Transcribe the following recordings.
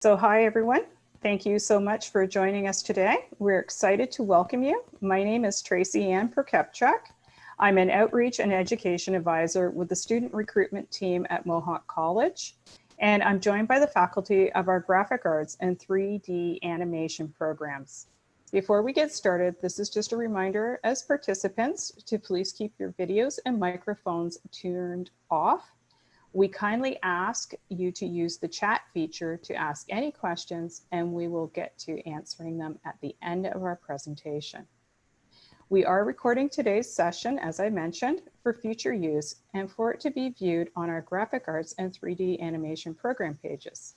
So hi, everyone. Thank you so much for joining us today. We're excited to welcome you. My name is Tracy Ann Prokepchuk. I'm an outreach and education advisor with the student recruitment team at Mohawk College. And I'm joined by the faculty of our graphic arts and 3D animation programs. Before we get started, this is just a reminder as participants to please keep your videos and microphones turned off. We kindly ask you to use the chat feature to ask any questions, and we will get to answering them at the end of our presentation. We are recording today's session, as I mentioned, for future use and for it to be viewed on our graphic arts and 3D animation program pages.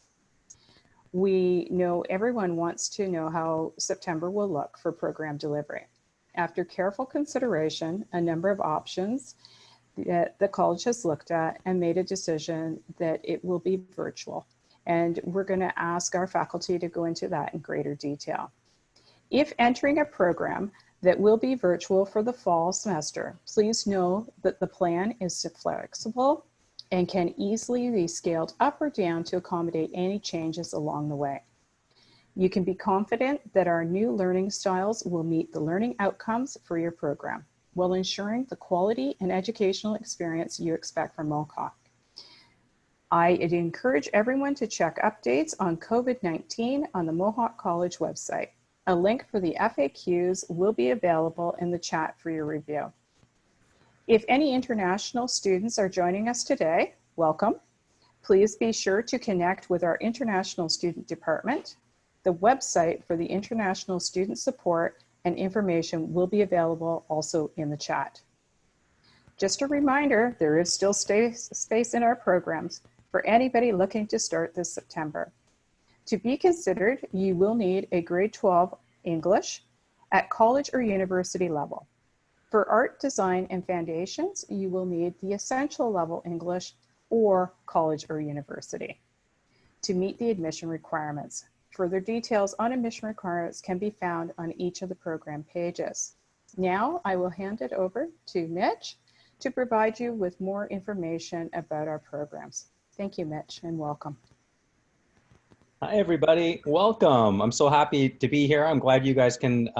We know everyone wants to know how September will look for program delivery. After careful consideration, a number of options that the college has looked at and made a decision that it will be virtual. And we're going to ask our faculty to go into that in greater detail. If entering a program that will be virtual for the fall semester, please know that the plan is flexible and can easily be scaled up or down to accommodate any changes along the way. You can be confident that our new learning styles will meet the learning outcomes for your program, while ensuring the quality and educational experience you expect from Mohawk. I encourage everyone to check updates on COVID-19 on the Mohawk College website. A link for the FAQs will be available in the chat for your review. If any international students are joining us today, welcome. Please be sure to connect with our International Student Department. The website for the International Student Support and information will be available also in the chat. Just a reminder, there is still space in our programs for anybody looking to start this September. To be considered, you will need a grade 12 English at college or university level. For art, design, and foundations, you will need the essential level English or college or university to meet the admission requirements. Further details on admission requirements can be found on each of the program pages. Now I will hand it over to Mitch to provide you with more information about our programs. Thank you, Mitch, and welcome. Hi, everybody. Welcome. I'm so happy to be here. I'm glad you guys can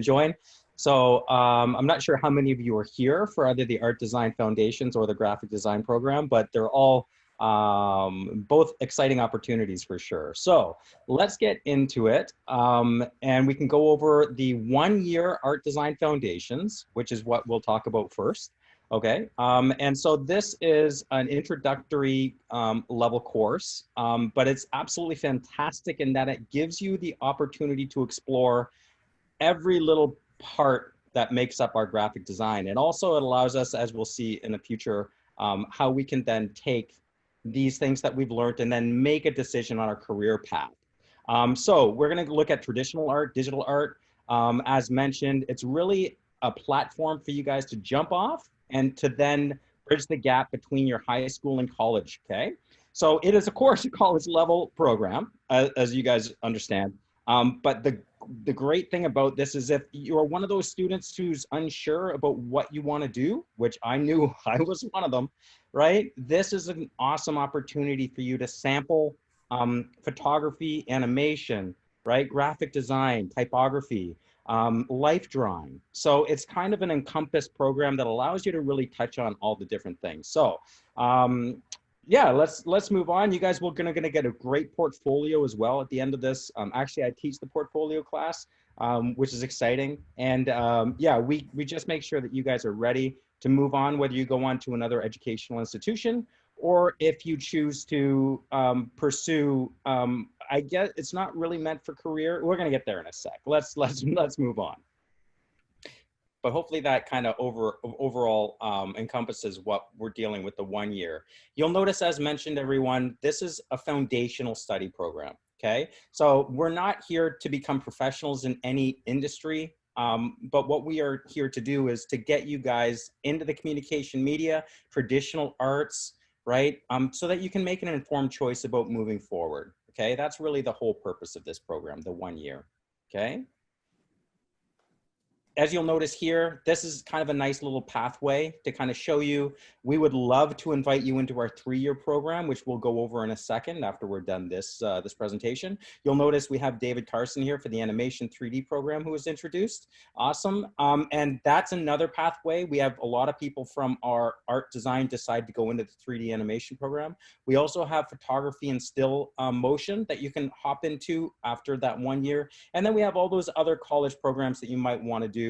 join. So I'm not sure how many of you are here for either the Art Design Foundations or the Graphic Design Program, but they're all both exciting opportunities for sure. So let's get into it. And we can go over the 1-year Art Design Foundations, which is what we'll talk about first. Okay, and so this is an introductory level course, but it's absolutely fantastic in that it gives you the opportunity to explore every little part that makes up our graphic design. And also it allows us, as we'll see in the future, how we can then take these things that we've learned and then make a decision on our career path. So we're gonna look at traditional art, digital art. As mentioned, it's really a platform for you guys to jump off and to then bridge the gap between your high school and college, okay? So it is, of course, a college level program, as you guys understand. But the great thing about this is if you're one of those students who's unsure about what you want to do, which I knew I was one of them, right? This is an awesome opportunity for you to sample photography, animation, right? Graphic design, typography, life drawing. So it's kind of an encompassed program that allows you to really touch on all the different things. So yeah, let's move on. You guys are gonna get a great portfolio as well at the end of this. Actually, I teach the portfolio class, which is exciting. And yeah, we just make sure that you guys are ready to move on, whether you go on to another educational institution or if you choose to pursue, I guess it's not really meant for career. We're gonna get there in a sec. Let's move on. But hopefully that kind of overall encompasses what we're dealing with the 1 year. You'll notice, as mentioned, everyone, this is a foundational study program, okay? So we're not here to become professionals in any industry, but what we are here to do is to get you guys into the communication media, traditional arts, right? So that you can make an informed choice about moving forward, okay? That's really the whole purpose of this program, the 1 year, okay? as you'll notice here, this is kind of a nice little pathway to kind of show you. We would love to invite you into our 3-year program, which we'll go over in a second after we're done this, this presentation. You'll notice we have David Carson here for the Animation 3D program who was introduced. Awesome. And that's another pathway. We have a lot of people from our art design decide to go into the 3D animation program. We also have photography and still motion that you can hop into after that 1 year. And then we have all those other college programs that you might want to do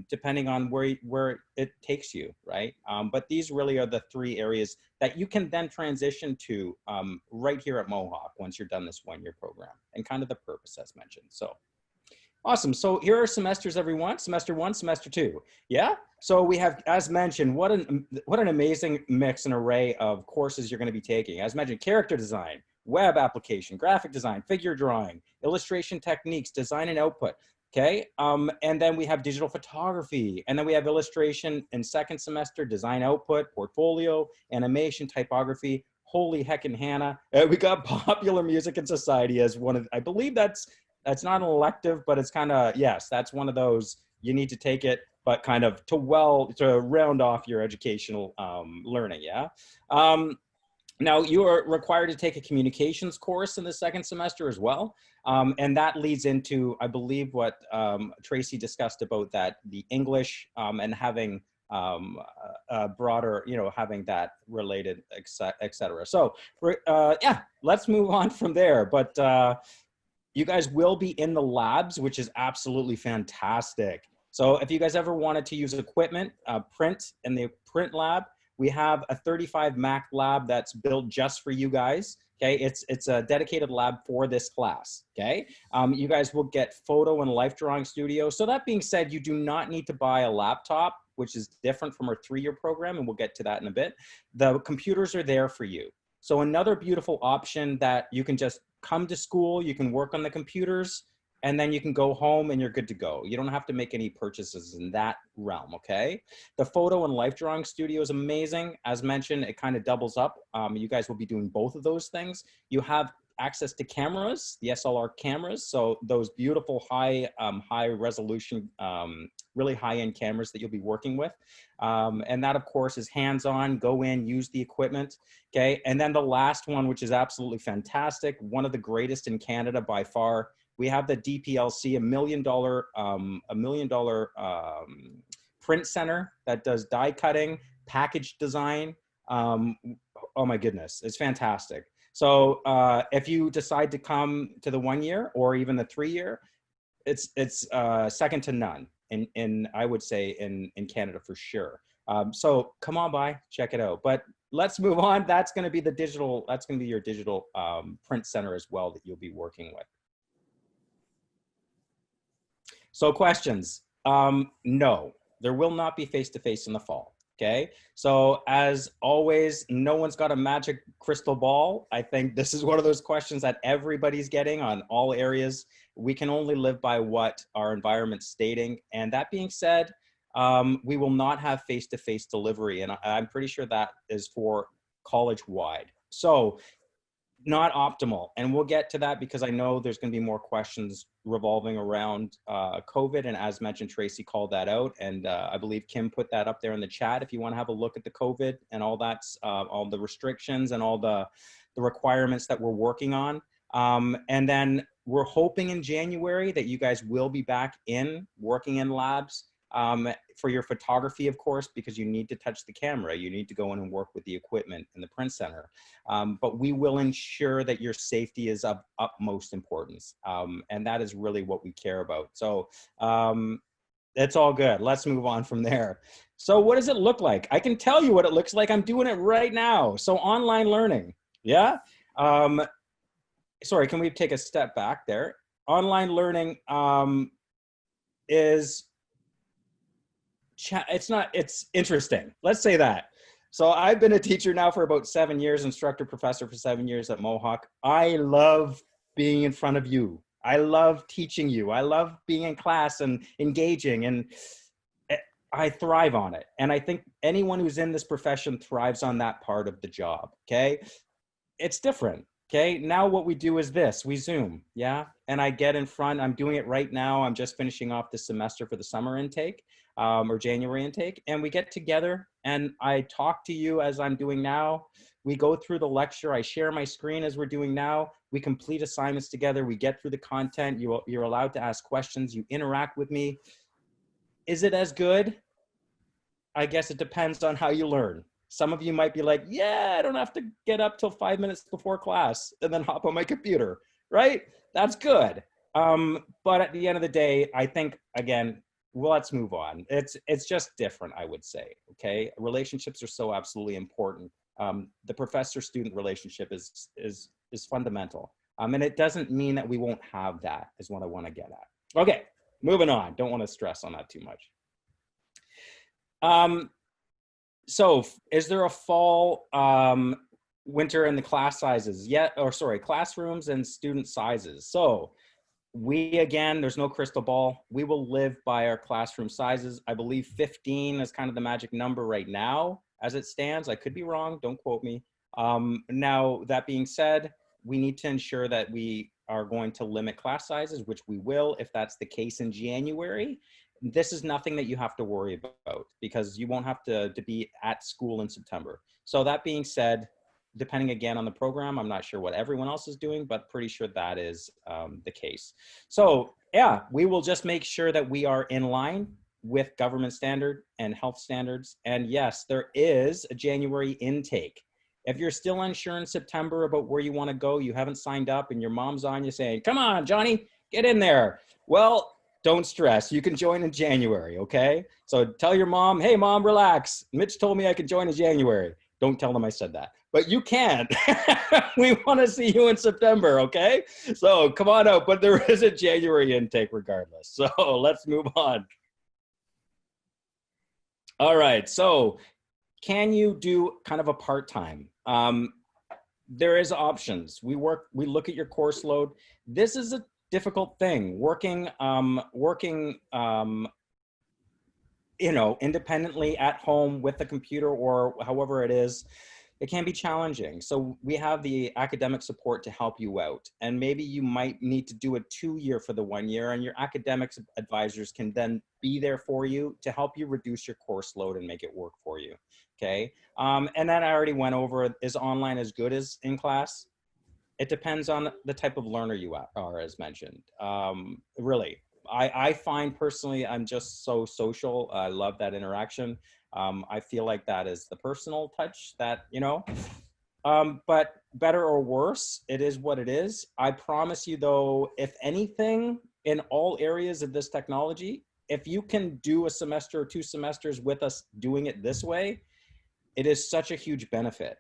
depending on where it takes you, right? But these really are the 3 areas that you can then transition to right here at Mohawk once you're done this 1-year program, and kind of the purpose as mentioned. So awesome. So here are semesters, everyone. Semester 1, semester 2. Yeah. So we have, as mentioned, what an amazing mix and array of courses you're going to be taking. As mentioned, character design, web application, graphic design, figure drawing, illustration techniques, design and output. Okay. And then we have digital photography, and then we have illustration in 2nd semester, design output, portfolio, animation, typography. Holy heckin' Hannah. We got popular music and society as one of, I believe that's not an elective, but it's kind of, yes, that's one of those, you need to take it, but kind of to round off your educational learning. Yeah. Now you are required to take a communications course in the 2nd semester as well. And that leads into, I believe, what Tracy discussed about that, the English and having a broader, having that related, et cetera. So yeah, let's move on from there. But you guys will be in the labs, which is absolutely fantastic. So if you guys ever wanted to use equipment, print in the print lab, we have a 35 Mac lab that's built just for you guys. Okay, it's a dedicated lab for this class. Okay, you guys will get photo and life drawing studio. So that being said, you do not need to buy a laptop, which is different from our 3-year program, and we'll get to that in a bit. The computers are there for you. So another beautiful option that you can just come to school, you can work on the computers, and then you can go home and you're good to go. You don't have to make any purchases in that realm, okay? The photo and life drawing studio is amazing. As mentioned, it kind of doubles up. You guys will be doing both of those things. You have access to cameras, the SLR cameras. So those beautiful high resolution, really high-end cameras that you'll be working with. And that of course is hands-on, go in, use the equipment, okay? And then the last one, which is absolutely fantastic, one of the greatest in Canada by far, we have the DPLC, $1 million print center that does die cutting, package design. Oh my goodness, it's fantastic. So if you decide to come to the 1-year or even the 3-year, it's second to none in I would say in Canada for sure. So come on by, check it out. But let's move on. That's going to be the digital. That's going to be your digital print center as well that you'll be working with. So questions? No, there will not be face-to-face in the fall. Okay, so as always, no one's got a magic crystal ball. I think this is one of those questions that everybody's getting on all areas. We can only live by what our environment's stating. And that being said, we will not have face-to-face delivery. And I'm pretty sure that is for college-wide. So not optimal. And we'll get to that because I know there's going to be more questions revolving around COVID. And as mentioned, Tracy called that out. And I believe Kim put that up there in the chat if you want to have a look at the COVID and all that's, all the restrictions and all the requirements that we're working on. And then we're hoping in January that you guys will be back in working in labs for your photography, of course, because you need to touch the camera. You need to go in and work with the equipment in the print center. But we will ensure that your safety is of utmost importance. And that is really what we care about. So it's all good. Let's move on from there. So what does it look like? I can tell you what it looks like. I'm doing it right now. So online learning. Yeah. Sorry, can we take a step back there? Online learning is, it's interesting. Let's say that. So I've been a teacher now for about 7 years, instructor professor for 7 years at Mohawk. I love being in front of you. I love teaching you. I love being in class and engaging, and I thrive on it. And I think anyone who's in this profession thrives on that part of the job. Okay. It's different. Okay, now what we do is this, we Zoom, yeah? And I get in front, I'm doing it right now. I'm just finishing off this semester for the summer intake or January intake. And we get together and I talk to you as I'm doing now. We go through the lecture. I share my screen as we're doing now. We complete assignments together. We get through the content. You're allowed to ask questions. You interact with me. Is it as good? I guess it depends on how you learn. Some of you might be like, yeah, I don't have to get up till 5 minutes before class and then hop on my computer, right? That's good. But at the end of the day, I think, again, well, let's move on. It's just different, I would say, okay? Relationships are so absolutely important. The professor-student relationship is fundamental. And it doesn't mean that we won't have that, is what I want to get at. Okay, moving on. Don't want to stress on that too much. So is there a fall, winter in the class sizes yet? Or sorry, classrooms and student sizes. So we, again, there's no crystal ball. We will live by our classroom sizes. I believe 15 is kind of the magic number right now as it stands. I could be wrong, don't quote me. Now, that being said, we need to ensure that we are going to limit class sizes, which we will if that's the case in January. This is nothing that you have to worry about because you won't have to be at school in September. So that being said, depending again on the program, I'm not sure what everyone else is doing, but pretty sure that is the case. So yeah, we will just make sure that we are in line with government standard and health standards. And yes, there is a January intake. If you're still unsure in September about where you want to go, you haven't signed up and your mom's on you saying, come on, Johnny, get in there. Well, don't stress. You can join in January, okay? So tell your mom, hey, mom, relax. Mitch told me I could join in January. Don't tell them I said that. But you can. We want to see you in September, okay? So come on out. But there is a January intake regardless. So let's move on. All right. So can you do kind of a part-time? There is options. We look at your course load. This is a difficult thing. Working, you know, independently at home with a computer or however it is, it can be challenging. So we have the academic support to help you out. And maybe you might need to do a 2-year for the 1 year, and your academics advisors can then be there for you to help you reduce your course load and make it work for you. Okay. And then I already went over, is online as good as in class? It depends on the type of learner you are, as mentioned. Really, I find personally, I'm just so social. I love that interaction. I feel like that is the personal touch that, you know, but better or worse, it is what it is. I promise you though, if anything, in all areas of this technology, if you can do a semester or 2 semesters with us doing it this way, it is such a huge benefit.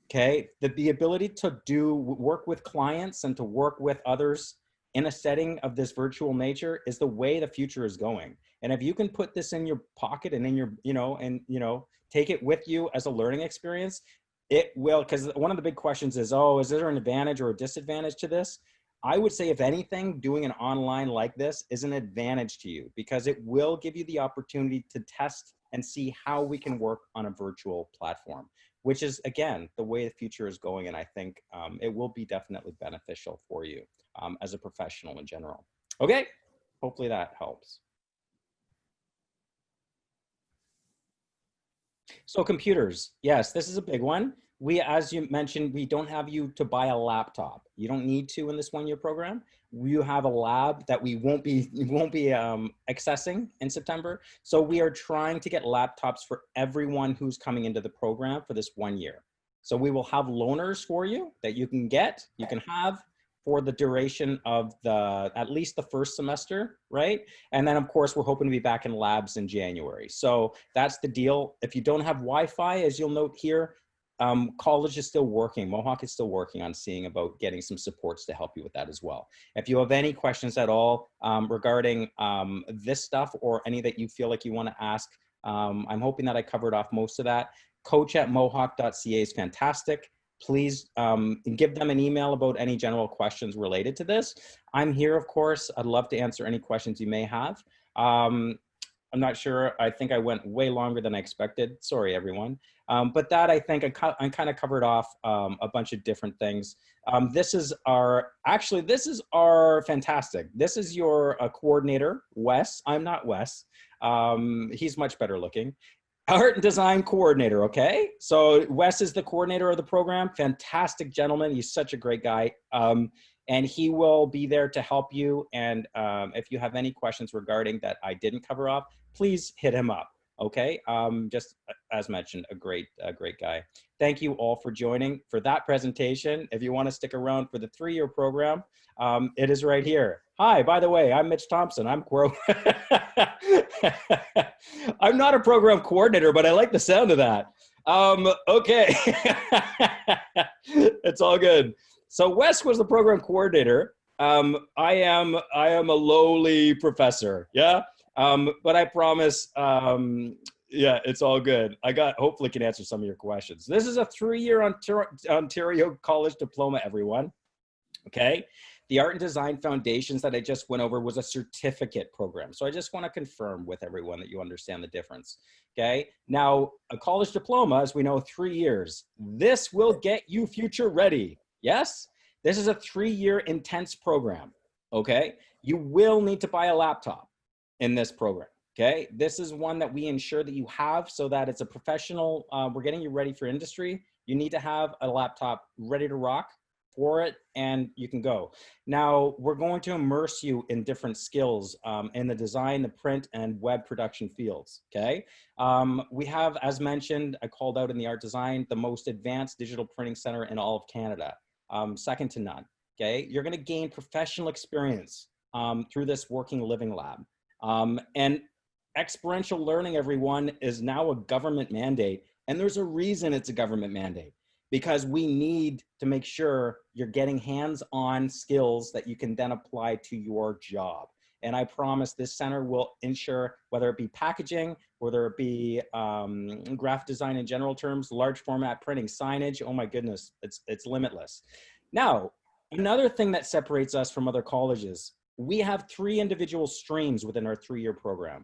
Okay, the ability to work with clients and to work with others in a setting of this virtual nature is the way the future is going. And if you can put this in your pocket and in your, take it with you as a learning experience, it will, because one of the big questions is, oh, is there an advantage or a disadvantage to this? I would say, if anything, doing an online like this is an advantage to you because it will give you the opportunity to test and see how we can work on a virtual platform, which is, again, the way the future is going. And I think it will be definitely beneficial for you as a professional in general. Okay, hopefully that helps. So computers, yes, this is a big one. We, as you mentioned, we don't have you to buy a laptop. You don't need to in this 1-year program. You have a lab that we won't be accessing in September. So we are trying to get laptops for everyone who's coming into the program for this 1 year. So we will have loaners for you that you can get, you can have for the duration of at least the first semester, right? And then of course, we're hoping to be back in labs in January. So that's the deal. If you don't have Wi-Fi, as you'll note here, college is still working. Mohawk is still working on seeing about getting some supports to help you with that as well. If you have any questions at all regarding this stuff or any that you feel like you want to ask, I'm hoping that I covered off most of that. coach@mohawk.ca is fantastic. Please give them an email about any general questions related to this. I'm here, of course. I'd love to answer any questions you may have. I'm not sure. I think I went way longer than I expected. Sorry, everyone. But that, I think I kind of covered off a bunch of different things. This is our fantastic. This is your coordinator, Wes. I'm not Wes. He's much better looking. Art and design coordinator, okay? So Wes is the coordinator of the program. Fantastic gentleman. He's such a great guy. And he will be there to help you. And if you have any questions regarding that I didn't cover off, please hit him up, okay? Just as mentioned, a great guy. Thank you all for joining for that presentation. If you want to stick around for the 3-year program, it is right here. Hi, by the way, I'm Mitch Thompson. I'm I'm not a program coordinator, but I like the sound of that. Okay, it's all good. So Wes was the program coordinator. I am a lowly professor, yeah? But I promise, yeah, it's all good. Hopefully can answer some of your questions. This is a 3-year Ontario College Diploma, everyone, okay? The Art and Design Foundations that I just went over was a certificate program. So I just want to confirm with everyone that you understand the difference, okay? Now, a college diploma, as we know, 3 years. This will get you future ready, yes? This is a 3-year intense program, okay? You will need to buy a laptop in this program, okay? This is one that we ensure that you have so that it's a professional, we're getting you ready for industry. You need to have a laptop ready to rock for it, and you can go. Now, we're going to immerse you in different skills in the design, the print, and web production fields, okay? We have, as mentioned, I called out in the art design, the most advanced digital printing center in all of Canada, second to none, okay? You're gonna gain professional experience through this working living lab. And experiential learning, everyone, is now a government mandate, and there's a reason it's a government mandate. Because we need to make sure you're getting hands-on skills that you can then apply to your job. And I promise this center will ensure, whether it be packaging, whether it be graphic design in general terms, large format printing, signage, oh my goodness, it's limitless. Now, another thing that separates us from other colleges, we have 3 individual streams within our 3-year program.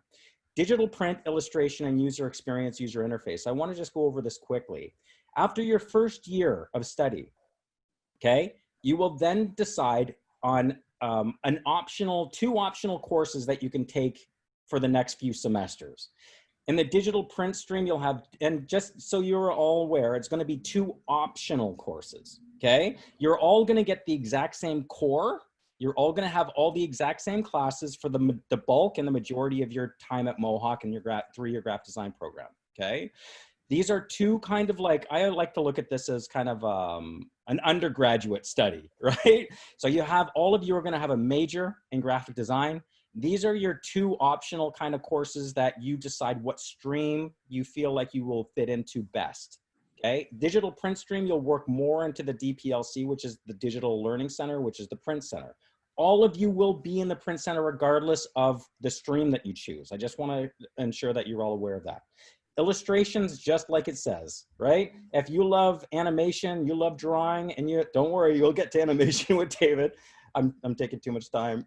Digital print, illustration, and user experience, user interface. I want to just go over this quickly. After your first year of study, okay, you will then decide on 2 optional courses that you can take for the next few semesters. In the digital print stream, you'll have, and just so you're all aware, it's going to be 2 optional courses, okay? You're all going to get the exact same core. You're all going to have all the exact same classes for the bulk and the majority of your time at Mohawk and your 3-year graphic design program, okay? These are 2 kind of like, I like to look at this as kind of an undergraduate study, right? So you have, all of you are gonna have a major in graphic design. These are your 2 optional kind of courses that you decide what stream you feel like you will fit into best, okay? Digital print stream, you'll work more into the DPLC, which is the Digital Learning Center, which is the print center. All of you will be in the print center regardless of the stream that you choose. I just wanna ensure that you're all aware of that. Illustrations, just like it says, right? If you love animation, you love drawing, and you don't worry, you'll get to animation with David. I'm taking too much time.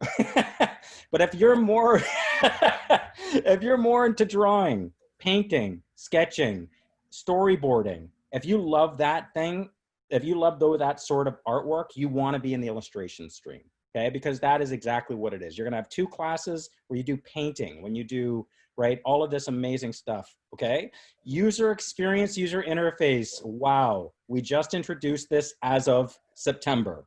But if you're more if you're more into drawing, painting, sketching, storyboarding, if you love that thing, if you love that sort of artwork, you want to be in the illustration stream, okay? Because that is exactly what it is. You're gonna have 2 classes where you do painting, when you do, right, all of this amazing stuff, okay? User experience, user interface, wow. We just introduced this as of September.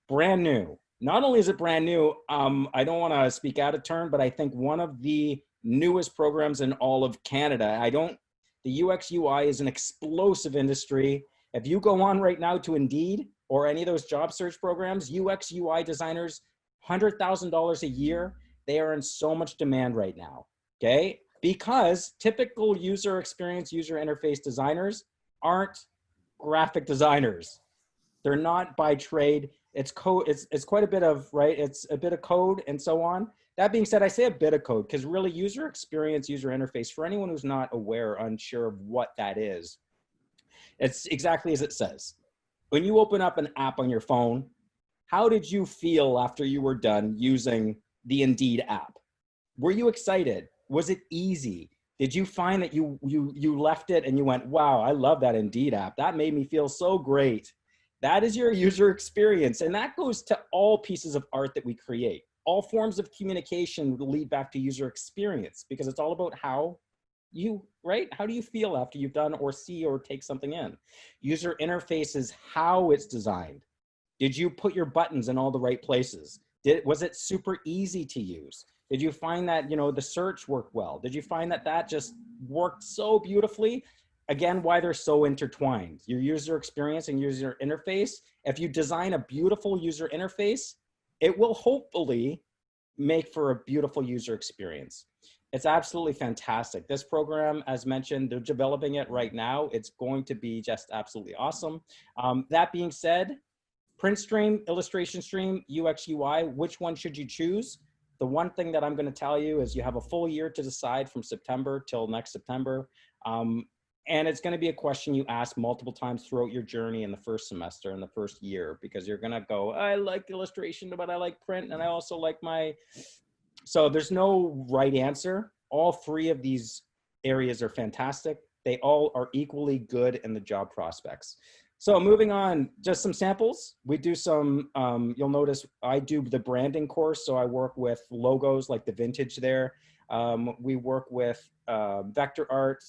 Brand new. Not only is it brand new, I don't wanna speak out of turn, but I think one of the newest programs in all of Canada. The UX UI is an explosive industry. If you go on right now to Indeed or any of those job search programs, UX UI designers, $100,000 a year, they are in so much demand right now. Okay, because typical user experience, user interface designers aren't graphic designers. They're not by trade. It's code. It's quite a bit of, right? It's a bit of code and so on. That being said, I say a bit of code because really user experience, user interface, for anyone who's not aware or unsure of what that is, it's exactly as it says. When you open up an app on your phone, how did you feel after you were done using the Indeed app? Were you excited? Was it easy? Did you find that you left it and you went, wow, I love that Indeed app. That made me feel so great. That is your user experience. And that goes to all pieces of art that we create. All forms of communication lead back to user experience because it's all about how you, right? How do you feel after you've done or see or take something in? User interface is how it's designed. Did you put your buttons in all the right places? Was it super easy to use? Did you find that, you know, the search worked well? Did you find that that just worked so beautifully? Again, why they're so intertwined. Your user experience and user interface. If you design a beautiful user interface, it will hopefully make for a beautiful user experience. It's absolutely fantastic. This program, as mentioned, they're developing it right now. It's going to be just absolutely awesome. That being said, print stream, illustration stream, UX, UI, which one should you choose? The one thing that I'm going to tell you is you have a full year to decide from September till next September. And it's going to be a question you ask multiple times throughout your journey in the first semester, in the first year, because you're going to go, I like illustration, but I like print, and I also like my... So there's no right answer. All three of these areas are fantastic. They all are equally good in the job prospects. So moving on, just some samples. We do some, you'll notice I do the branding course. So I work with logos like the vintage there. We work with vector art,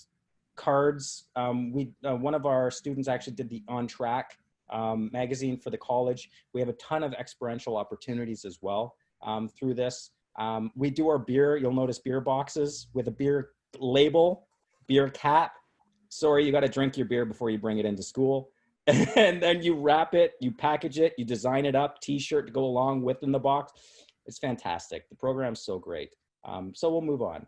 cards. One of our students actually did the On Track magazine for the college. We have a ton of experiential opportunities as well through this. We do our beer, you'll notice beer boxes with a beer label, beer cap. Sorry, you got to drink your beer before you bring it into school. And then you wrap it, you package it, you design it up, t-shirt to go along within the box. It's fantastic. The program's so great. So we'll move on.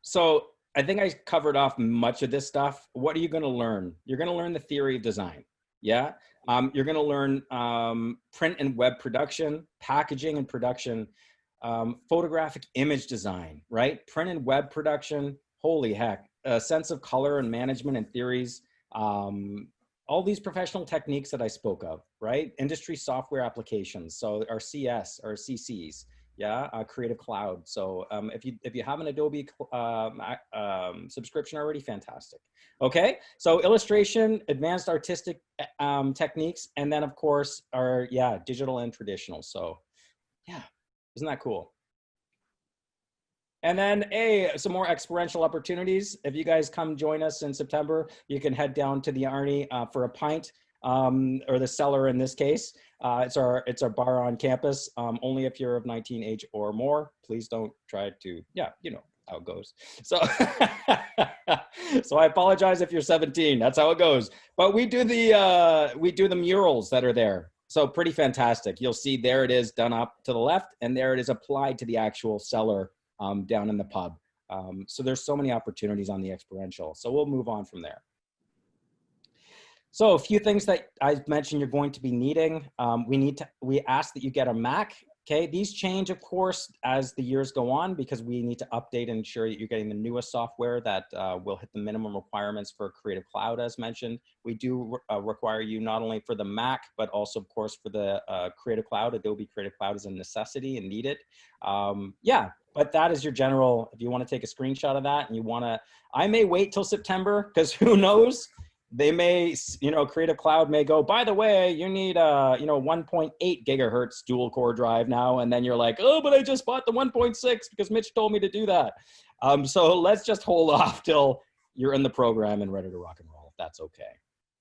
So I think I covered off much of this stuff. What are you going to learn? You're going to learn the theory of design. Yeah. You're going to learn print and web production, packaging and production, photographic image design, right? Print and web production. Holy heck. A sense of color and management and theories, all these professional techniques that I spoke of, right? Industry software applications, so our CS, our CCs, yeah, Creative Cloud. So if you have an Adobe subscription already, fantastic. Okay, so illustration, advanced artistic techniques, and then of course our, yeah, digital and traditional. So yeah, isn't that cool? And then, some more experiential opportunities. If you guys come join us in September, you can head down to the Arnie for a pint, or the cellar in this case. It's our bar on campus. Only if you're of 19 age or more. Please don't try to, yeah, you know how it goes. So, so I apologize if you're 17. That's how it goes. But we do the murals that are there. So pretty fantastic. You'll see there it is done up to the left, and there it is applied to the actual cellar. Down in the pub. So there's so many opportunities on the experiential. So we'll move on from there. So a few things that I've mentioned you're going to be needing. We ask that you get a Mac. Okay, these change, of course, as the years go on because we need to update and ensure that you're getting the newest software that will hit the minimum requirements for Creative Cloud, as mentioned. We do require you not only for the Mac, but also, of course, for the Creative Cloud. Adobe Creative Cloud is a necessity and need it. Yeah, but that is your general, if you want to take a screenshot of that and you want to, I may wait till September because who knows? They may, you know, Creative Cloud may go, by the way, you need a, you know, 1.8 gigahertz dual core drive now. And then you're like, oh, but I just bought the 1.6 because Mitch told me to do that. So let's just hold off till you're in the program and ready to rock and roll, if that's okay.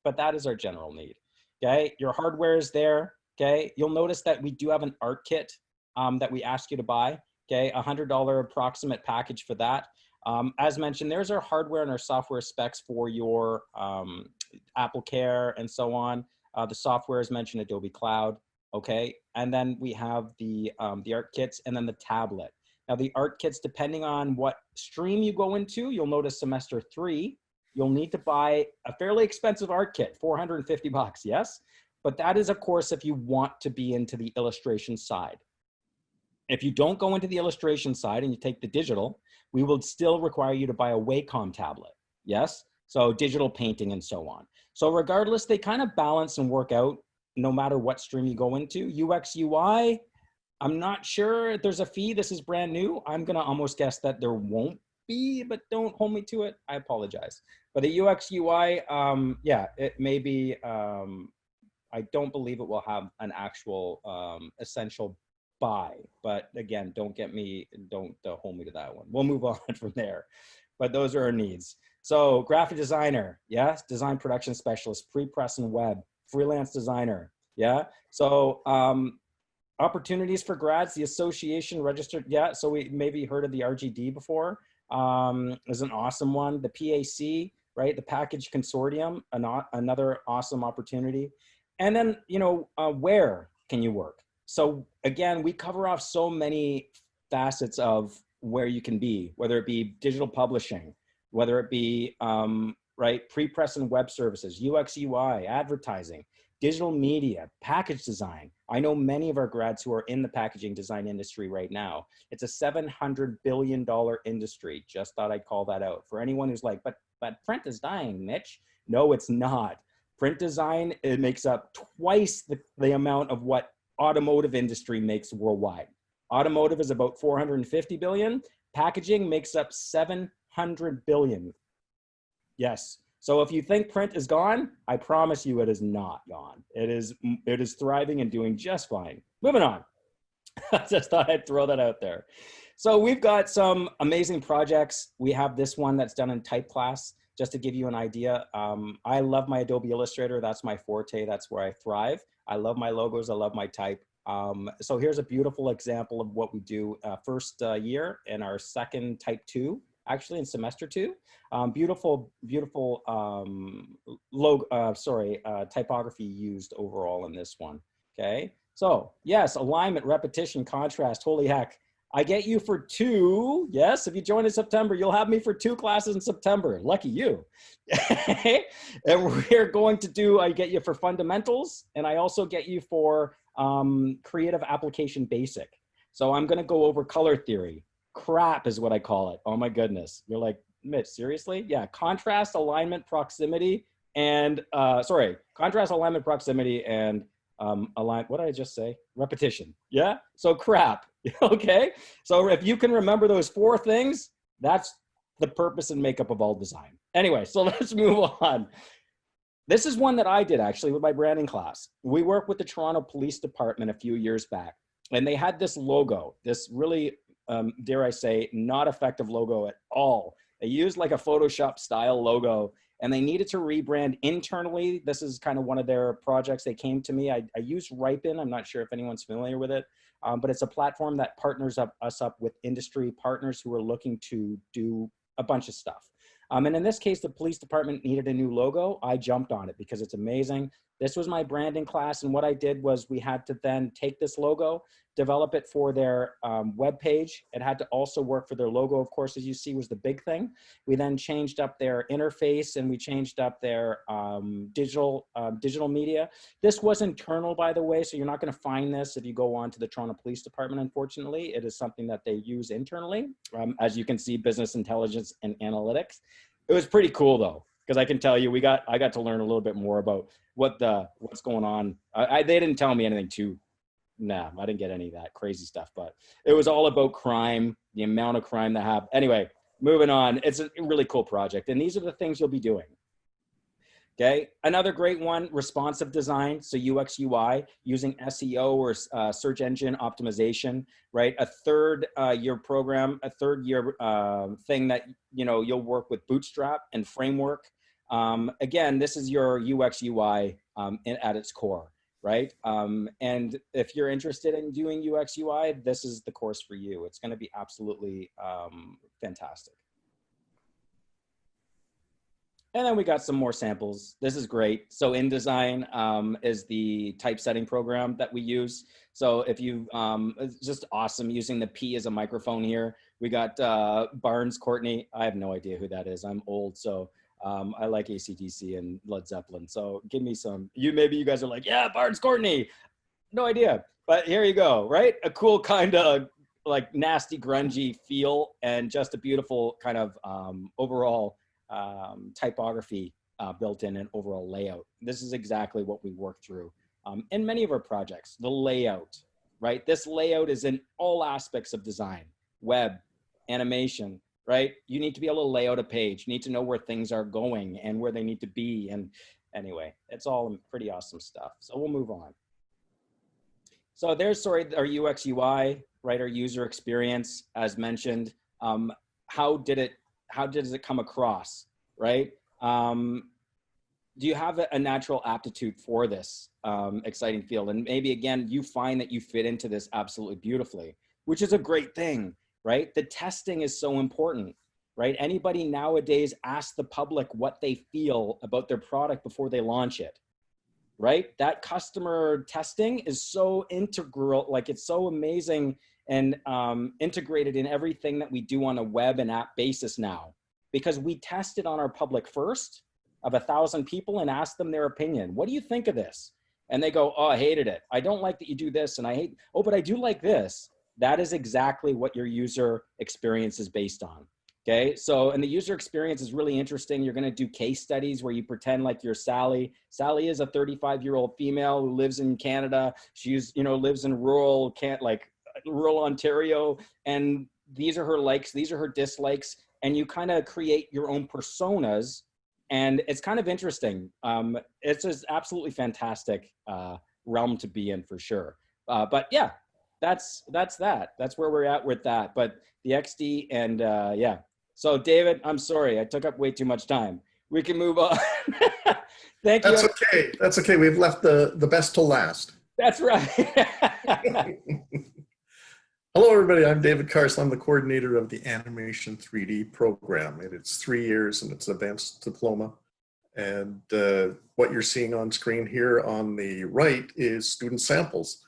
But that is our general need. Okay. Your hardware is there. Okay. You'll notice that we do have an art kit that we ask you to buy. Okay. $100 approximate package for that. As mentioned, there's our hardware and our software specs for your AppleCare and so on. The software is mentioned, Adobe Cloud, okay? And then we have the art kits and then the tablet. Now the art kits, depending on what stream you go into, you'll notice semester 3, you'll need to buy a fairly expensive art kit, 450 bucks, yes? But that is, of course, if you want to be into the illustration side. If you don't go into the illustration side and you take the digital, we will still require you to buy a Wacom tablet, yes? So digital painting and so on. So regardless, they kind of balance and work out no matter what stream you go into. UX, UI, I'm not sure if there's a fee. This is brand new. I'm going to almost guess that there won't be, but don't hold me to it. I apologize. But the UX UI, yeah, it may be, I don't believe it will have an actual essential buy, but again, don't hold me to that one. We'll move on from there, but those are our needs. So graphic designer, yes, design production specialist, pre-press and web, freelance designer, yeah. So opportunities for grads, the association registered, yeah. So we maybe heard of the RGD before. Is an awesome one. The PAC, right? The Package Consortium, another awesome opportunity. And then, you know, where can you work? So again, we cover off so many facets of where you can be, whether it be digital publishing, whether it be, right, pre-press and web services, UX, UI, advertising, digital media, package design. I know many of our grads who are in the packaging design industry right now. It's a $700 billion industry. Just thought I'd call that out. For anyone who's like, but print is dying, Mitch. No, it's not. Print design, it makes up twice the amount of what automotive industry makes worldwide. Automotive is about 450 billion. Packaging makes up 700 billion. Yes. So if you think print is gone, I promise you it is not gone. It is thriving and doing just fine. Moving on. I just thought I'd throw that out there. So we've got some amazing projects. We have this one that's done in type class. Just to give you an idea, I love my Adobe Illustrator. That's my forte. That's where I thrive. I love my logos. I love my type. So here's a beautiful example of what we do first year in our second type 2, actually in semester 2. Beautiful typography used overall in this one. Okay. So yes, alignment, repetition, contrast, holy heck. I get you for 2. Yes, if you join in September, you'll have me for 2 classes in September. Lucky you. And we're going to do, I get you for fundamentals, and I also get you for creative application basic. So I'm going to go over color theory. Crap is what I call it. Oh my goodness. You're like, Mitch, seriously? Yeah, contrast, alignment, proximity, and contrast, alignment, proximity, and what did I just say? Repetition. Yeah. So crap. Okay. So if you can remember those 4 things, that's the purpose and makeup of all design. Anyway, so let's move on. This is one that I did actually with my branding class. We worked with the Toronto Police Department a few years back, and they had this logo, this really, dare I say, not effective logo at all. They used like a Photoshop style logo, and they needed to rebrand internally. This is kind of one of their projects. They came to me. I use Ripen. I'm not sure if anyone's familiar with it, but it's a platform that partners us up with industry partners who are looking to do a bunch of stuff. And in this case, the police department needed a new logo. I jumped on it because it's amazing. This was my branding class, and what I did was we had to then take this logo, develop it for their web page. It had to also work for their logo, of course, as you see, was the big thing. We then changed up their interface, and we changed up their digital media. This was internal, by the way, so you're not going to find this if you go on to the Toronto Police Department, unfortunately. It is something that they use internally. As you can see, business intelligence and analytics. It was pretty cool, though, because I can tell you, I got to learn a little bit more about what's going on. They didn't tell me anything too. Nah, I didn't get any of that crazy stuff, but it was all about crime, the amount of crime that happened. Anyway, moving on. It's a really cool project, and these are the things you'll be doing. Okay, another great one, responsive design. So UX, UI, using SEO or search engine optimization, right? A third year program, a third year thing that, you know, you'll work with Bootstrap and Framework. Again, this is your UX, UI at its core, right? And if you're interested in doing UX, UI, this is the course for you. It's gonna be absolutely fantastic. And then we got some more samples. This is great. So InDesign is the typesetting program that we use. So if you, it's just awesome using the P as a microphone here. We got Barnes Courtney. I have no idea who that is. I'm old, so I like AC/DC and Led Zeppelin. So give me some, maybe you guys are like, yeah, Barnes Courtney. No idea, but here you go, right? A cool kind of like nasty, grungy feel and just a beautiful kind of overall typography built in and overall layout. This is exactly what we work through in many of our projects, the layout. right? This layout is in all aspects of design, web, animation, right? You need to be able to lay out a page. You need to know where things are going and where they need to be. And anyway, it's all pretty awesome stuff. So we'll move on. So there's, sorry, our UX UI, right? Our user experience, as mentioned. How does it come across, right? Do you have a natural aptitude for this exciting field? And maybe again, you find that you fit into this absolutely beautifully, which is a great thing, right? The testing is so important, right? Anybody nowadays asks the public what they feel about their product before they launch it, right? That customer testing is so integral, like it's so amazing and integrated in everything that we do on a web and app basis now, because we test it on our public first of 1,000 people and ask them their opinion. What do you think of this? And they go, oh, I hated it. I don't like that you do this. And I hate, oh, but I do like this. That is exactly what your user experience is based on. Okay, so, and the user experience is really interesting. You're gonna do case studies where you pretend like you're Sally. Sally is a 35-year-old female who lives in Canada. She's, you know, lives in rural Ontario. And these are her likes, these are her dislikes. And you kind of create your own personas. And it's kind of interesting. It's just absolutely fantastic realm to be in for sure. But yeah, that's that. That's where we're at with that. But the XD and yeah. So David, I'm sorry, I took up way too much time. We can move on. Thank you. That's okay. That's okay. We've left the best till last. That's right. Hello, everybody. I'm David Carson. I'm the coordinator of the Animation 3D program. It's 3 years and it's an advanced diploma. And what you're seeing on screen here on the right is student samples.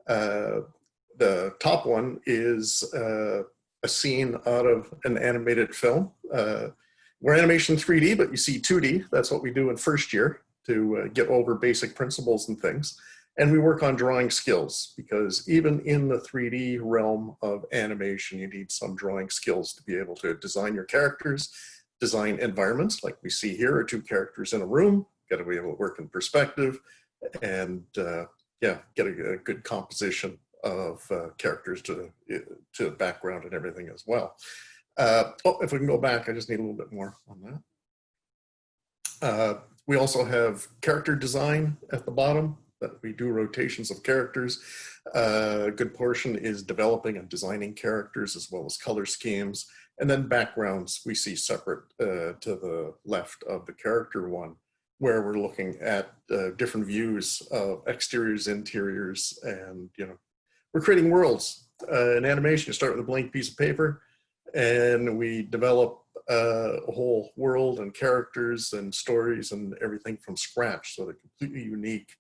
The top one is a scene out of an animated film. We're Animation 3D, but you see 2D. That's what we do in first year to get over basic principles and things. And we work on drawing skills, because even in the 3D realm of animation, you need some drawing skills to be able to design your characters, design environments like we see here are 2 characters in a room, got to be able to work in perspective, and yeah, get a good composition of characters to background and everything as well. Oh, if we can go back, I just need a little bit more on that. We also have character design at the bottom. That we do rotations of characters. A good portion is developing and designing characters as well as color schemes. And then backgrounds we see separate to the left of the character one, where we're looking at different views of exteriors, interiors, and we're creating worlds. In animation, you start with a blank piece of paper and we develop a whole world and characters and stories and everything from scratch. So they're completely unique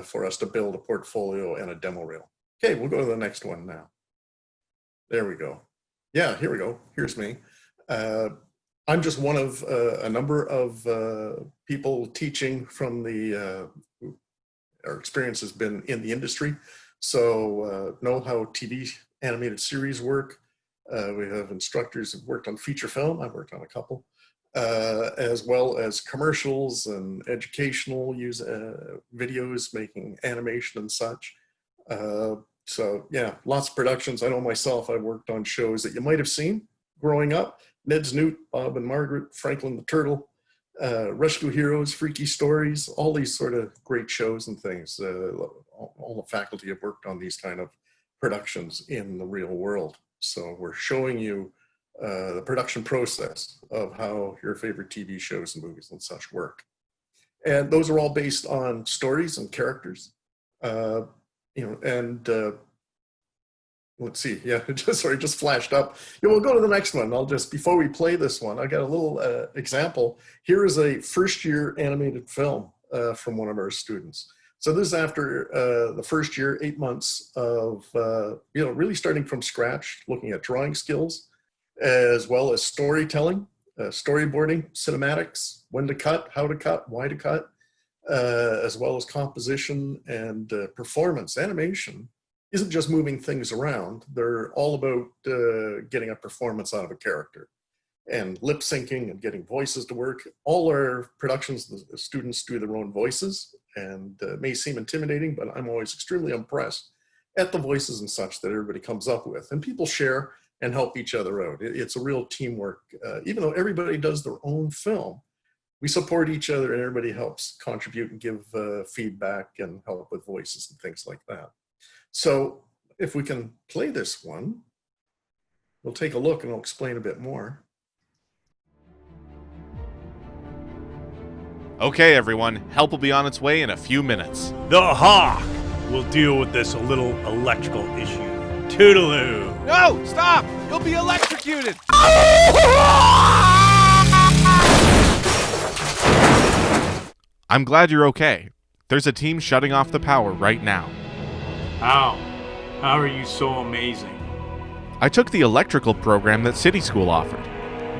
for us to build a portfolio and a demo reel. Okay, we'll go to the next one now. There we go. Yeah, here we go. Here's me. I'm just one of a number of people teaching from the, our experience has been in the industry. So know how TV animated series work. We have instructors who've worked on feature film. I've worked on a couple. As well as commercials and educational videos, making animation and such. So yeah, lots of productions. I know myself, I worked on shows that you might have seen growing up. Ned's Newt, Bob and Margaret, Franklin the Turtle, Rescue Heroes, Freaky Stories, all these sort of great shows and things. All the faculty have worked on these kind of productions in the real world. So we're showing you the production process of how your favorite TV shows and movies and such work. And those are all based on stories and characters. And let's see, yeah, just flashed up. Yeah, we'll go to the next one. I'll just, before we play this one, I got a little example. Here is a first year animated film from one of our students. So this is after the first year, 8 months of, really starting from scratch, looking at drawing skills, as well as storytelling, storyboarding, cinematics, when to cut, how to cut, why to cut, as well as composition and performance. Animation isn't just moving things around. They're all about getting a performance out of a character and lip syncing and getting voices to work. All our productions, the students do their own voices, and it may seem intimidating, but I'm always extremely impressed at the voices and such that everybody comes up with. And people share and help each other out. It's a real teamwork. Even though everybody does their own film, we support each other and everybody helps contribute and give feedback and help with voices and things like that. So if we can play this one, we'll take a look and I'll explain a bit more. Okay, everyone, help will be on its way in a few minutes. The Hawk will deal with this little electrical issue. Toodaloo. No, stop! You'll be electrocuted! I'm glad you're okay. There's a team shutting off the power right now. How? How are you so amazing? I took the electrical program that City School offered.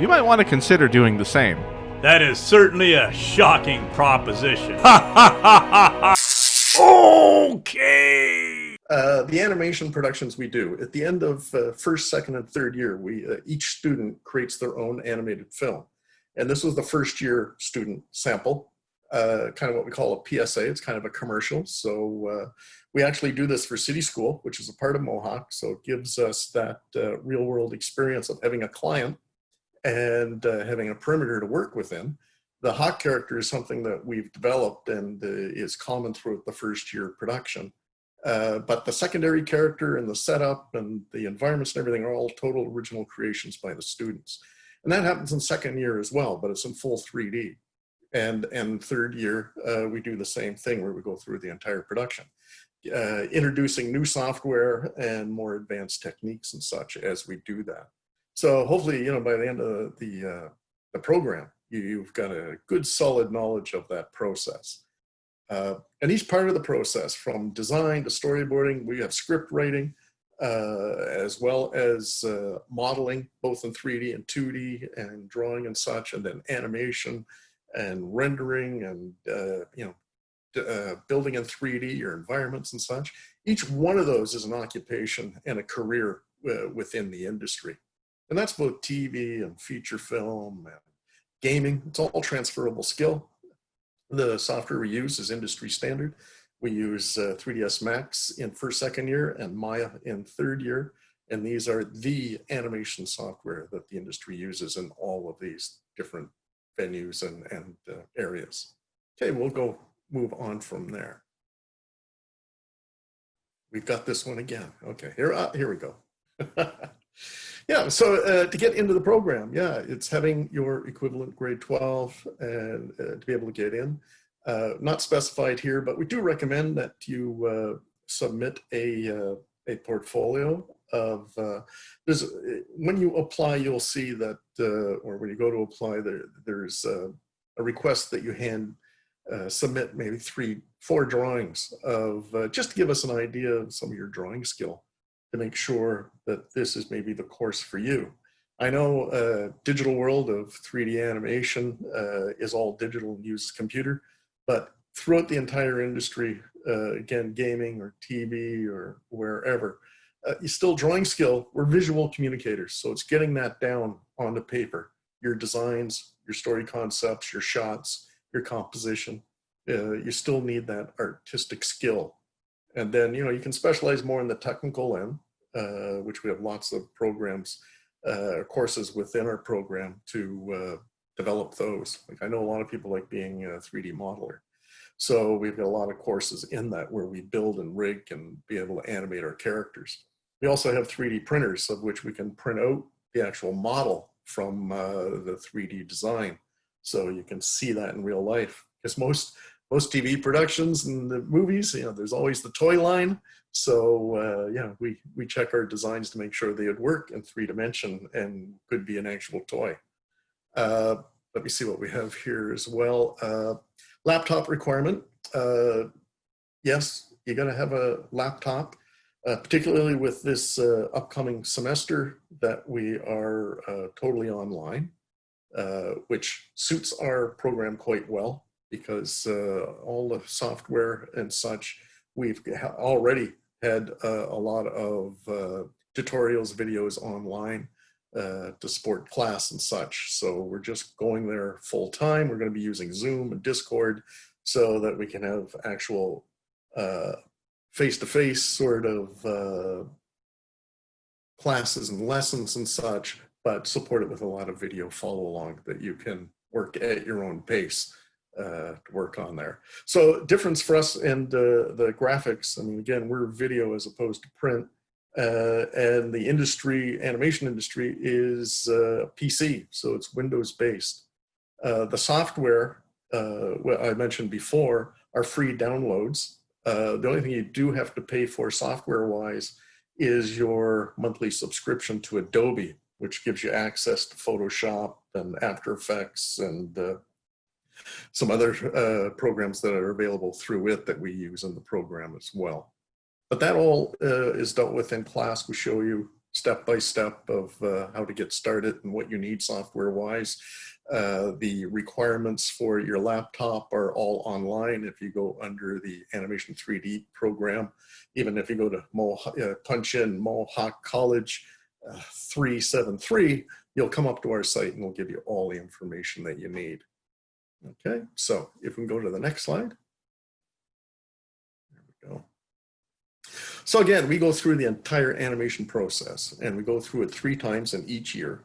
You might want to consider doing the same. That is certainly a shocking proposition. Ha ha ha ha ha! Okay! The animation productions we do, at the end of first, second, and third year, each student creates their own animated film. And this was the first year student sample, kind of what we call a PSA. It's kind of a commercial. So we actually do this for City School, which is a part of Mohawk. So it gives us that real world experience of having a client and having a perimeter to work within. The Hawk character is something that we've developed and is common throughout the first year production. But the secondary character and the setup and the environments and everything are all total original creations by the students. And that happens in second year as well, but it's in full 3D. And third year, we do the same thing where we go through the entire production, introducing new software and more advanced techniques and such as we do that. So hopefully, by the end of the program, you've got a good solid knowledge of that process. And each part of the process, from design to storyboarding, we have script writing, as well as modeling, both in 3D and 2D, and drawing and such, and then animation and rendering and building in 3D your environments and such. Each one of those is an occupation and a career within the industry. And that's both TV and feature film and gaming. It's all transferable skill. The software we use is industry standard. We use 3ds Max in first, second year and Maya in third year. And these are the animation software that the industry uses in all of these different venues and areas. Okay, we'll move on from there. We've got this one again. Okay, here we go. Yeah, so to get into the program, it's having your equivalent grade 12 and to be able to get in. Not specified here, but we do recommend that you submit a portfolio of, when you apply, you'll see that, or when you go to apply, there's a request that you submit maybe 3-4 drawings of, just to give us an idea of some of your drawing skill, to make sure that this is maybe the course for you. I know digital world of 3D animation is all digital and uses computer, but throughout the entire industry, again, gaming or TV or wherever, you still drawing skill, we're visual communicators. So it's getting that down onto paper, your designs, your story concepts, your shots, your composition. You still need that artistic skill. And then, you can specialize more in the technical end, which we have lots of programs, courses within our program to develop those. Like, I know a lot of people like being a 3D modeler. So we've got a lot of courses in that where we build and rig and be able to animate our characters. We also have 3D printers of which we can print out the actual model from the 3D design. So you can see that in real life. Because most TV productions and the movies, there's always the toy line. So we check our designs to make sure they would work in 3 dimension and could be an actual toy. Let me see what we have here as well. Laptop requirement. Yes, you got to have a laptop, particularly with this upcoming semester that we are totally online, which suits our program quite well because all the software and such, we've already had a lot of tutorials, videos online to support class and such. So we're just going there full time. We're going to be using Zoom and Discord so that we can have actual face-to-face sort of classes and lessons and such, but support it with a lot of video follow along that you can work at your own pace to work on there. So difference for us and the graphics, I mean, again, we're video as opposed to print. And the industry, animation industry, is PC, so it's Windows based. The software, what I mentioned before, are free downloads. The only thing you do have to pay for software-wise is your monthly subscription to Adobe, which gives you access to Photoshop and After Effects and some other programs that are available through it that we use in the program as well. But that all is dealt with in class. We show you step by step of how to get started and what you need software-wise. The requirements for your laptop are all online if you go under the Animation 3D program. Even if you go to punch in Mohawk College 373, you'll come up to our site and we'll give you all the information that you need. Okay, so if we can go to the next slide. There we go. So again, we go through the entire animation process, and we go through it 3 times in each year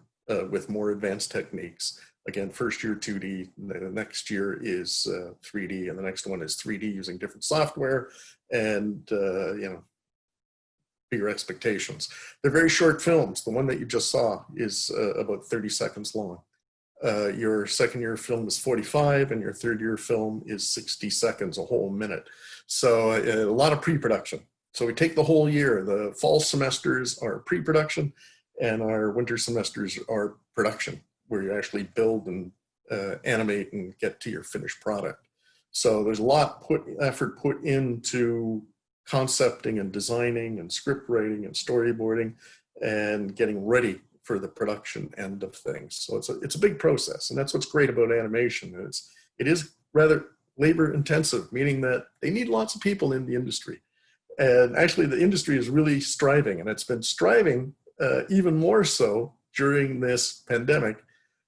with more advanced techniques. Again, first year 2D, the next year is 3D, and the next one is 3D using different software and you know, bigger expectations. They're very short films. The one that you just saw is about 30 seconds long. Your second year film is 45, and your third year film is 60 seconds, a whole minute. So a lot of pre-production. So we take the whole year. The fall semesters are pre-production, and our winter semesters are production, where you actually build and animate and get to your finished product. So there's a lot effort put into concepting and designing and script writing and storyboarding and getting ready for the production end of things. So it's a big process, and that's what's great about animation. It is rather labor intensive, meaning that they need lots of people in the industry. And actually the industry is really striving, and it's been striving even more so during this pandemic,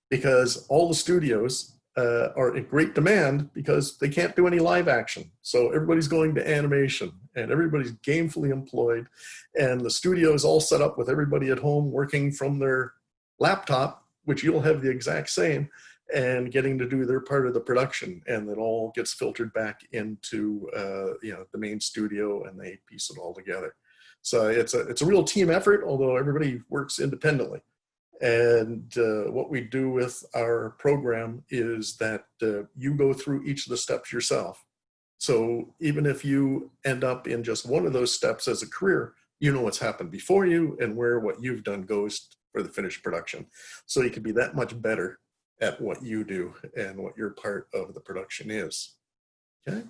because all the studios are in great demand because they can't do any live action. So everybody's going to animation, and everybody's gainfully employed, and the studio is all set up with everybody at home working from their laptop, which you'll have the exact same, and getting to do their part of the production, and it all gets filtered back into you know, the main studio, and they piece it all together. So it's a real team effort, although everybody works independently. And what we do with our program is that you go through each of the steps yourself. So even if you end up in just one of those steps as a career, you know what's happened before you and where what you've done goes for the finished production. So you can be that much better at what you do and what your part of the production is. Okay,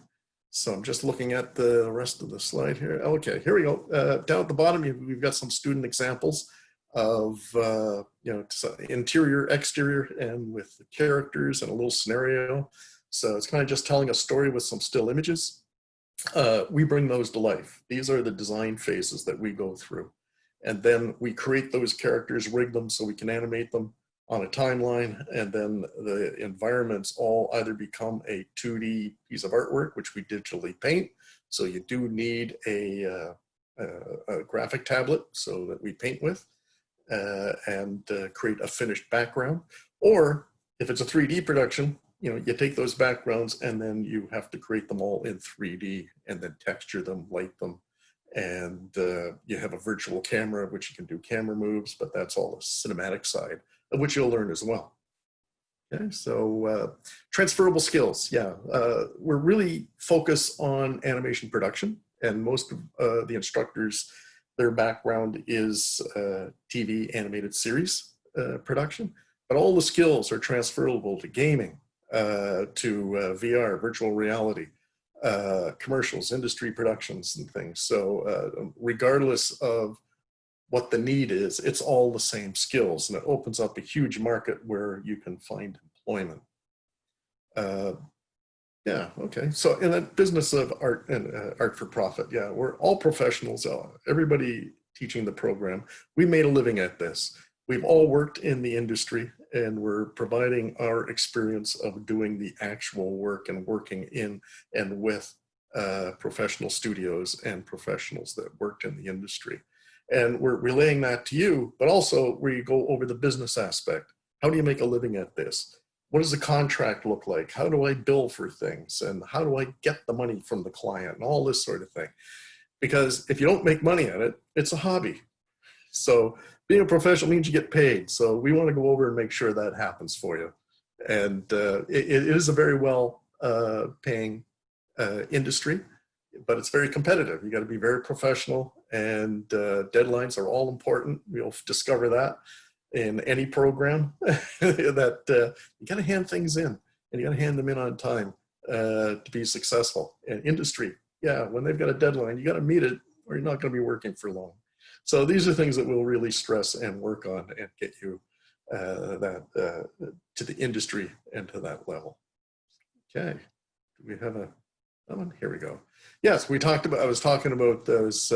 so I'm just looking at the rest of the slide here. Okay, here we go. Down at the bottom, we've got some student examples of you know, interior, exterior, and with the characters and a little scenario. So it's kind of just telling a story with some still images. We bring those to life. These are the design phases that we go through. And then we create those characters, rig them so we can animate them on a timeline, and then the environments all either become a 2D piece of artwork, which we digitally paint. So you do need a graphic tablet so that we paint with, and create a finished background. Or if it's a 3D production, you know, you take those backgrounds and then you have to create them all in 3D and then texture them, light them. And you have a virtual camera, which you can do camera moves, but that's all the cinematic side, of which you'll learn as well. Okay, so transferable skills, yeah. We're really focused on animation production, and most of the instructors, their background is TV animated series production, but all the skills are transferable to gaming, to VR, virtual reality, commercials, industry productions and things. So regardless of what the need is, it's all the same skills, and it opens up a huge market where you can find employment. Yeah, okay. So in the business of art and art for profit, yeah, we're all professionals, everybody teaching the program. We made a living at this. We've all worked in the industry, and we're providing our experience of doing the actual work and working in and with professional studios and professionals that worked in the industry. And we're relaying that to you, but also we go over the business aspect. How do you make a living at this? What does the contract look like? How do I bill for things? And how do I get the money from the client and all this sort of thing? Because if you don't make money at it, it's a hobby. So being a professional means you get paid. So we want to go over and make sure that happens for you. And it is a very well paying industry, but it's very competitive. You got to be very professional, and deadlines are all important. We'll discover that in any program that you got to hand things in, and you got to hand them in on time to be successful. And industry, yeah, when they've got a deadline, you got to meet it, or you're not going to be working for long. So these are things that we'll really stress and work on and get you to the industry and to that level. Okay, do we have that one? Here we go. Yes, I was talking about those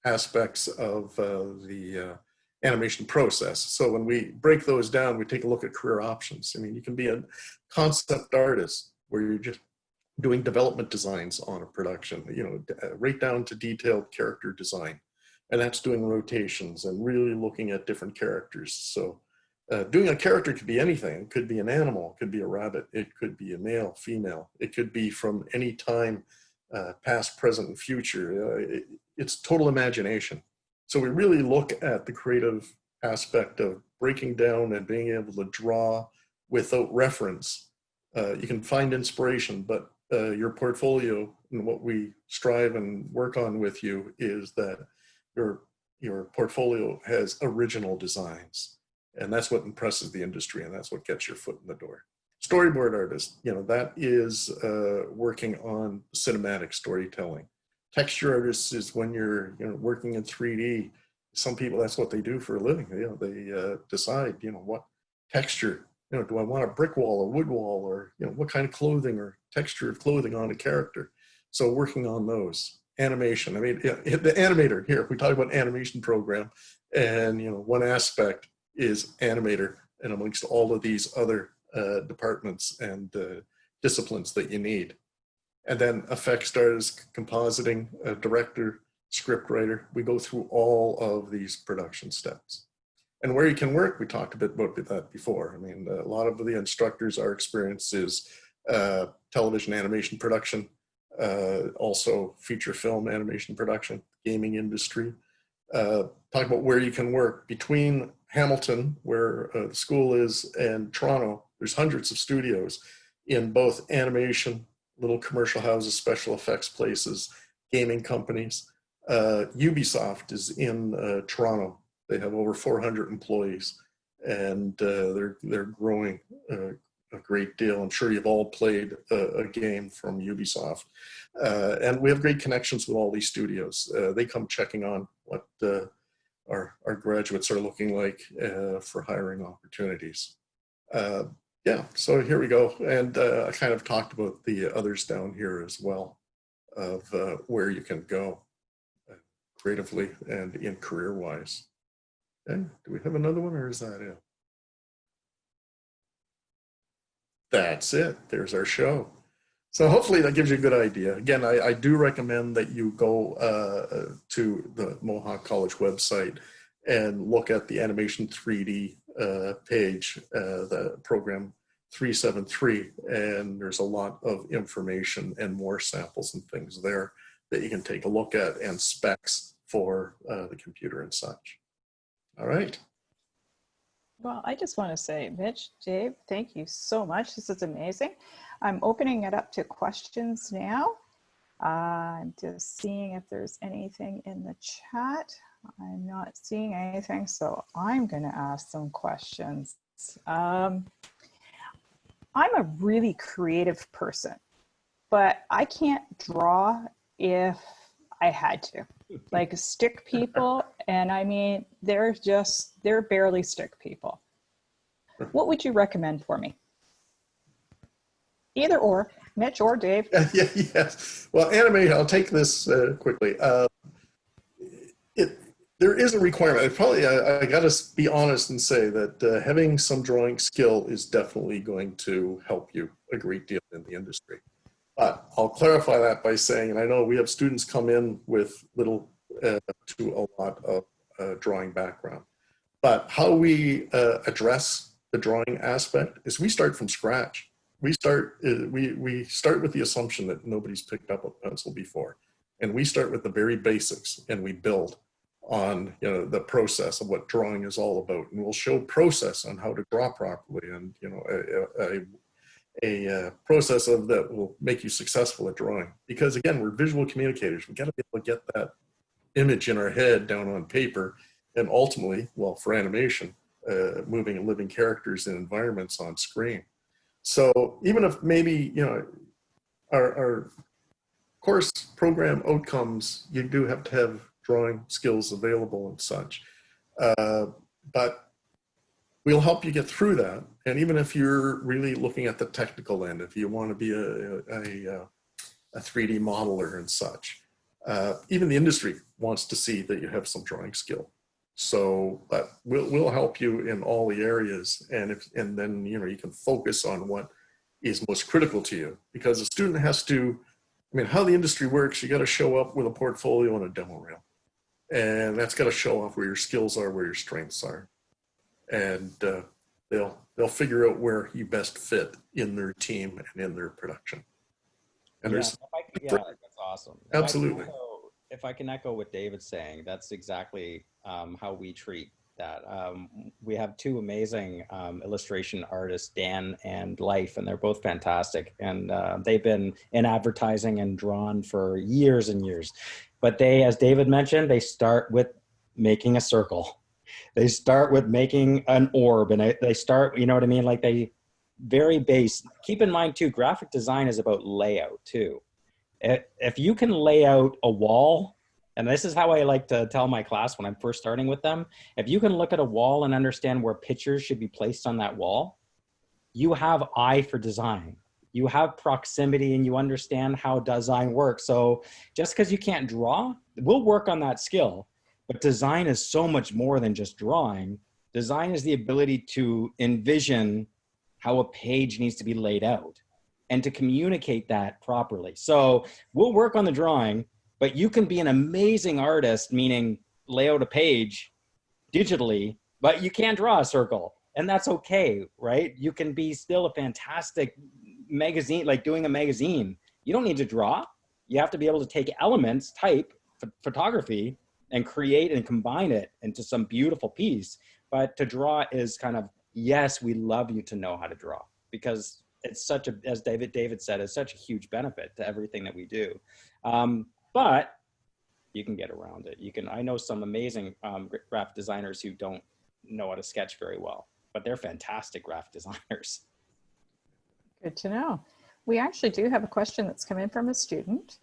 aspects of the animation process. So when we break those down, we take a look at career options. I mean, you can be a concept artist where you're just doing development designs on a production, right down to detailed character design. And that's doing rotations and really looking at different characters. So doing a character could be anything. It could be an animal, it could be a rabbit, it could be a male, female. It could be from any time, past, present, and future. It's total imagination. So we really look at the creative aspect of breaking down and being able to draw without reference. You can find inspiration, but your portfolio and what we strive and work on with you is that your portfolio has original designs. And that's what impresses the industry, and that's what gets your foot in the door. Storyboard artist, that is working on cinematic storytelling. Texture artists is when you're working in 3D. Some people, that's what they do for a living. They decide, what texture, do I want a brick wall or wood wall, or what kind of clothing or texture of clothing on a character. So working on those. Animation, I mean, the animator here, we talk about animation program, and one aspect is animator, and amongst all of these other departments and disciplines that you need. And then effects artists, compositing, director, script writer. We go through all of these production steps. And where you can work, we talked a bit about that before. I mean, a lot of the instructors, our experience is television animation production, also feature film animation production, gaming industry. Talk about where you can work. Between Hamilton, where the school is, and Toronto, there's hundreds of studios in both animation, little commercial houses, special effects places, gaming companies. Ubisoft is in Toronto. They have over 400 employees, and they're growing a great deal. I'm sure you've all played a game from Ubisoft. And we have great connections with all these studios. They come checking on what our graduates are looking like for hiring opportunities. Yeah, so here we go. And I kind of talked about the others down here as well, of where you can go creatively and in career-wise. Okay, do we have another one, or is that it? That's it. There's our show. So hopefully that gives you a good idea. Again, I do recommend that you go to the Mohawk College website and look at the Animation 3D page, the program 373, and there's a lot of information and more samples and things there that you can take a look at, and specs for the computer and such. All right. Well, I just want to say, Mitch, Dave, thank you so much. This is amazing. I'm opening it up to questions now. I'm just seeing if there's anything in the chat. I'm not seeing anything, so I'm going to ask some questions. I'm a really creative person, but I can't draw if I had to. Like stick people, and I mean, they're barely stick people. What would you recommend for me? Either or, Mitch or Dave. Yes. Well, animation, I'll take this quickly. There is a requirement. I got to be honest and say that having some drawing skill is definitely going to help you a great deal in the industry. But I'll clarify that by saying, and I know we have students come in with little to a lot of drawing background, but how we address the drawing aspect is we start from scratch. We start with the assumption that nobody's picked up a pencil before, and we start with the very basics, and we build on the process of what drawing is all about, and we'll show process on how to draw properly, and a process of that will make you successful at drawing. Because again, we're visual communicators. We got to be able to get that image in our head down on paper, and ultimately, well, for animation, moving and living characters in environments on screen. So even if maybe our course program outcomes, you do have to have drawing skills available and such, but we'll help you get through that. And even if you're really looking at the technical end, if you want to be a 3D modeler and such, even the industry wants to see that you have some drawing skill. So, but we'll help you in all the areas, and then you can focus on what is most critical to you, because a student has to. I mean, how the industry works, you got to show up with a portfolio and a demo reel, and that's got to show off where your skills are, where your strengths are, and they'll figure out where you best fit in their team and in their production. And that's awesome. Absolutely. If I can echo what David's saying, that's exactly how we treat that. We have two amazing illustration artists, Dan and Life, and they're both fantastic. And they've been in advertising and drawn for years and years. But they, as David mentioned, they start with making a circle. They start with making an orb, and they start, you know what I mean? Like they very base. Keep in mind too, graphic design is about layout too. If you can lay out a wall, and this is how I like to tell my class when I'm first starting with them, if you can look at a wall and understand where pictures should be placed on that wall, you have eye for design. You have proximity and you understand how design works. So just because you can't draw, we'll work on that skill. But design is so much more than just drawing. Design is the ability to envision how a page needs to be laid out and to communicate that properly. So we'll work on the drawing, but you can be an amazing artist, meaning lay out a page digitally, but you can't draw a circle, and that's okay, right? You can be still a fantastic magazine, like doing a magazine. You don't need to draw. You have to be able to take elements, type, photography, and create and combine it into some beautiful piece. But to draw is kind of, yes, we love you to know how to draw, because it's such a, as David said, it's such a huge benefit to everything that we do. But you can get around it. I know some amazing graphic designers who don't know how to sketch very well, but they're fantastic graphic designers. Good to know. We actually do have a question that's come in from a student.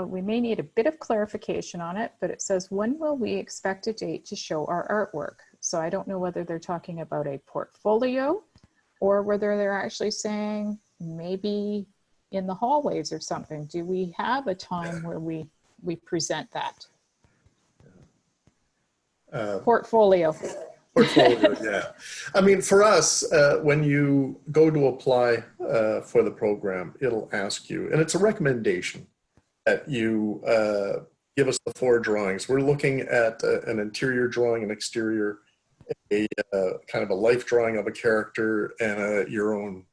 We may need a bit of clarification on it, but it says, when will we expect a date to show our artwork? So I don't know whether they're talking about a portfolio or whether they're actually saying maybe in the hallways or something. Do we have a time where we present that? Portfolio. Portfolio, yeah. I mean, for us, when you go to apply for the program, it'll ask you, and it's a recommendation that you give us the 4 drawings. We're looking at an interior drawing, an exterior, a kind of a life drawing of a character, and your own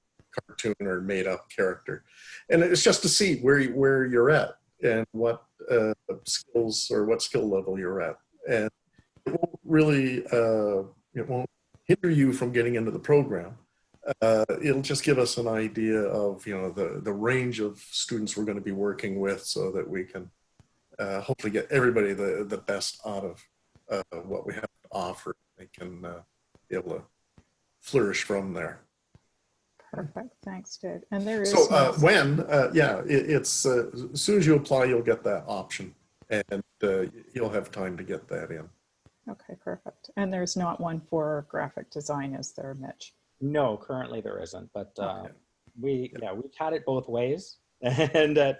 cartoon or made up character. And it's just to see where you're at and what skills or what skill level you're at. And it won't really, it won't hinder you from getting into the program. It'll just give us an idea of, the range of students we're going to be working with, so that we can hopefully get everybody the best out of what we have to offer. They can be able to flourish from there. Perfect. Thanks, Dave. And there is. So it's as soon as you apply, you'll get that option, and you'll have time to get that in. Okay, perfect. And there's not one for graphic design, is there, Mitch? No, currently there isn't, but Okay. we've had it both ways, and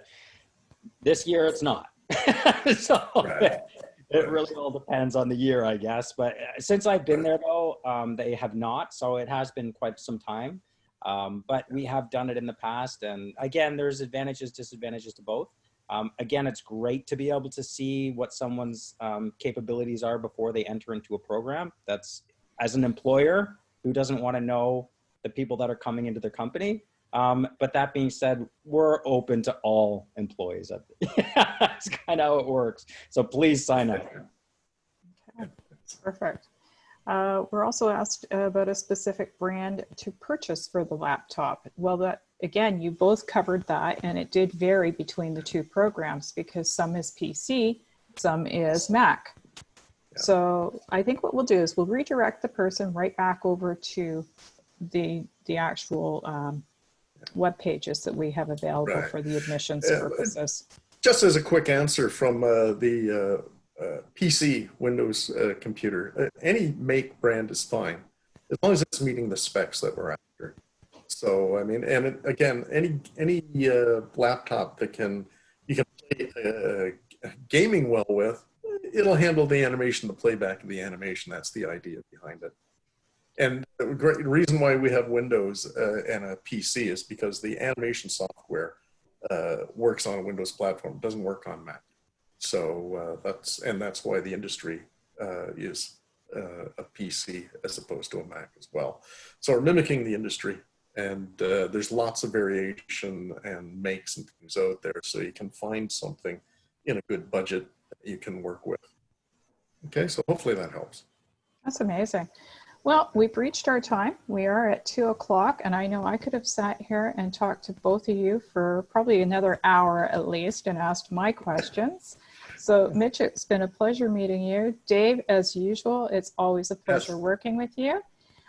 this year it's not. So Right. it really all depends on the year, I guess. But since I've been there, though, they have not. So it has been quite some time. But we have done it in the past. And again, there's advantages, disadvantages to both. Again, it's great to be able to see what someone's capabilities are before they enter into a program. That's, as an employer, who doesn't want to know the people that are coming into their company? But that being said, we're open to all employees. That's kind of how it works. So please sign up. Okay. Perfect. We're also asked about a specific brand to purchase for the laptop. Well, that again, you both covered that, and it did vary between the two programs because some is PC, some is Mac. Yeah. So I think what we'll do is we'll redirect the person right back over to the actual web pages that we have available for the admissions purposes. Just as a quick answer from the PC Windows computer, any make brand is fine as long as it's meeting the specs that we're after. So I mean, and again, any laptop that you can play gaming well with, it'll handle the animation, the playback of the animation. That's the idea behind it. And the great reason why we have Windows and a PC is because the animation software works on a Windows platform. It doesn't work on Mac. So that's why the industry is a PC as opposed to a Mac as well. So we're mimicking the industry, and there's lots of variation and makes and things out there, so you can find something in a good budget that you can work with. Okay, so hopefully that helps. That's amazing. Well, we've reached our time. We are at 2 o'clock, and I know I could have sat here and talked to both of you for probably another hour at least and asked my questions. So Mitch, it's been a pleasure meeting you. Dave, as usual, it's always a pleasure working with you.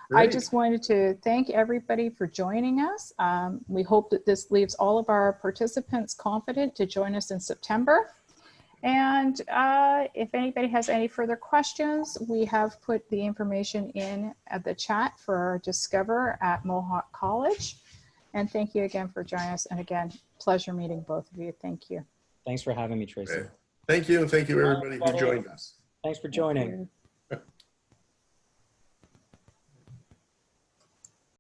Great. I just wanted to thank everybody for joining us. We hope that this leaves all of our participants confident to join us in September. And if anybody has any further questions, we have put the information in at the chat for our Discover at Mohawk College. And thank you again for joining us. And again, pleasure meeting both of you. Thank you. Thanks for having me, Tracy. Okay. Thank you, and thank you everybody who joined us. Thanks for joining.